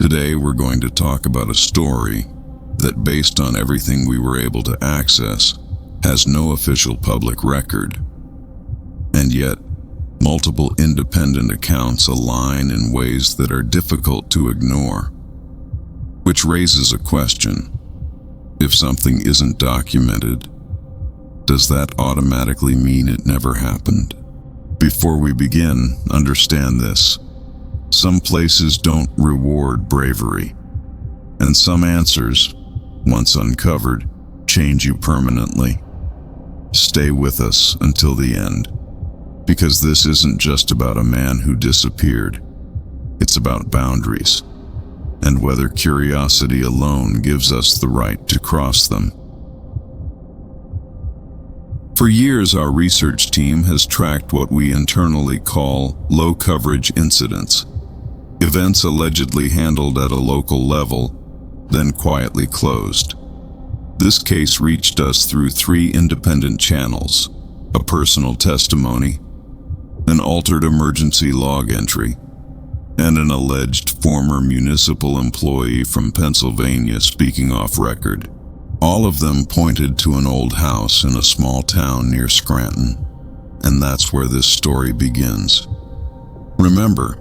Today we're going to talk about a story that, based on everything we were able to access, has no official public record. And yet, multiple independent accounts align in ways that are difficult to ignore. Which raises a question. If something isn't documented, does that automatically mean it never happened? Before we begin, understand this. Some places don't reward bravery, and some answers, once uncovered, change you permanently. Stay with us until the end, because this isn't just about a man who disappeared. It's about boundaries, and whether curiosity alone gives us the right to cross them. For years, our research team has tracked what we internally call low-coverage incidents. Events allegedly handled at a local level, then quietly closed. This case reached us through 3 independent channels: a personal testimony, an altered emergency log entry, and an alleged former municipal employee from Pennsylvania speaking off record. All of them pointed to an old house in a small town near Scranton, and that's where this story begins. Remember,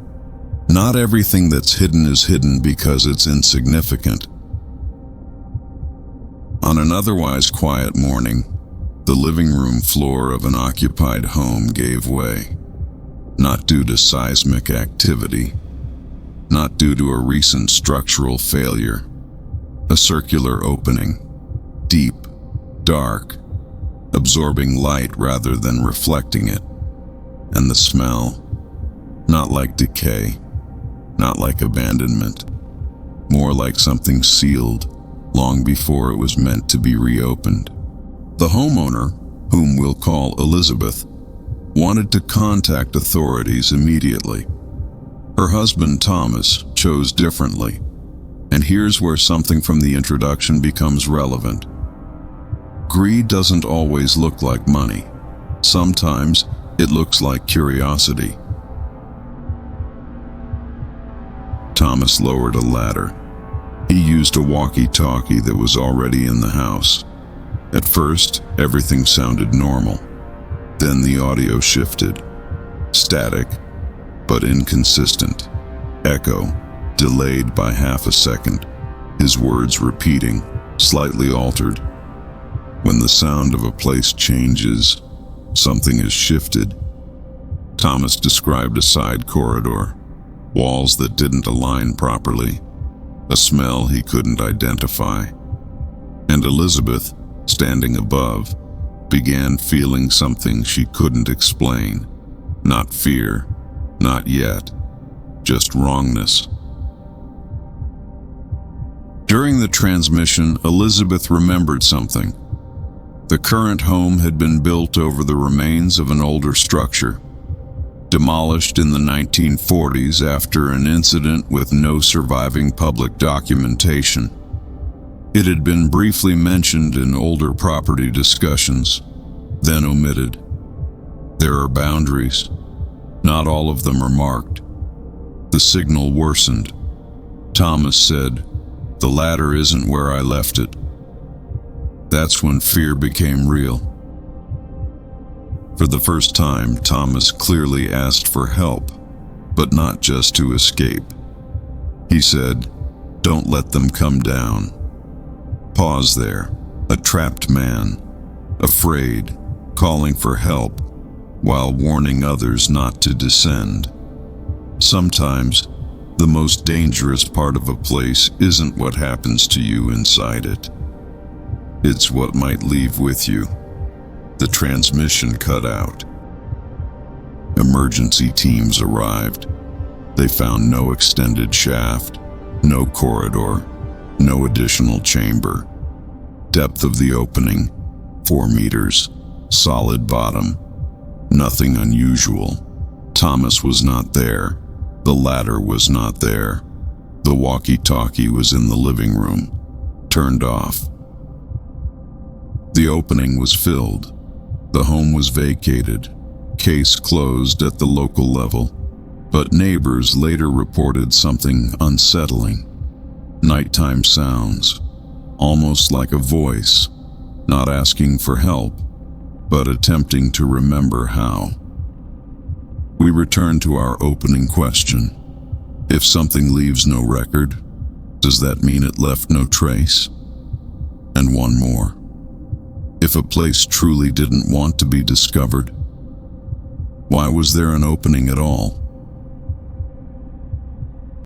not everything that's hidden is hidden because it's insignificant. On an otherwise quiet morning, the living room floor of an occupied home gave way. Not due to seismic activity, not due to a recent structural failure. A circular opening, deep, dark, absorbing light rather than reflecting it. And the smell, not like decay, not like abandonment, more like something sealed long before it was meant to be reopened. The homeowner, whom we'll call Elizabeth, wanted to contact authorities immediately. Her husband, Thomas, chose differently, and here's where something from the introduction becomes relevant. Greed doesn't always look like money. Sometimes it looks like curiosity. Thomas lowered a ladder. He used a walkie-talkie that was already in the house. At first, everything sounded normal. Then the audio shifted. Static, but inconsistent. Echo, delayed by half a second. His words repeating, slightly altered. When the sound of a place changes, something has shifted. Thomas described a side corridor. Walls that didn't align properly, a smell he couldn't identify. And Elizabeth, standing above, began feeling something she couldn't explain. Not fear, not yet, just wrongness. During the transmission, Elizabeth remembered something. The current home had been built over the remains of an older structure, demolished in the 1940s after an incident with no surviving public documentation. It had been briefly mentioned in older property discussions, then omitted. There are boundaries. Not all of them are marked. The signal worsened. Thomas said, "The ladder isn't where I left it." That's when fear became real. For the first time, Thomas clearly asked for help, but not just to escape. He said, "Don't let them come down." Pause there. A trapped man, afraid, calling for help, while warning others not to descend. Sometimes, the most dangerous part of a place isn't what happens to you inside it. It's what might leave with you. The transmission cut out. Emergency teams arrived. They found no extended shaft, no corridor, no additional chamber. Depth of the opening, 4 meters, solid bottom, nothing unusual. Thomas was not there. The ladder was not there. The walkie-talkie was in the living room, turned off. The opening was filled. The home was vacated, case closed at the local level, but neighbors later reported something unsettling. Nighttime sounds, almost like a voice, not asking for help, but attempting to remember how. We return to our opening question. If something leaves no record, does that mean it left no trace? And one more. If a place truly didn't want to be discovered, why was there an opening at all?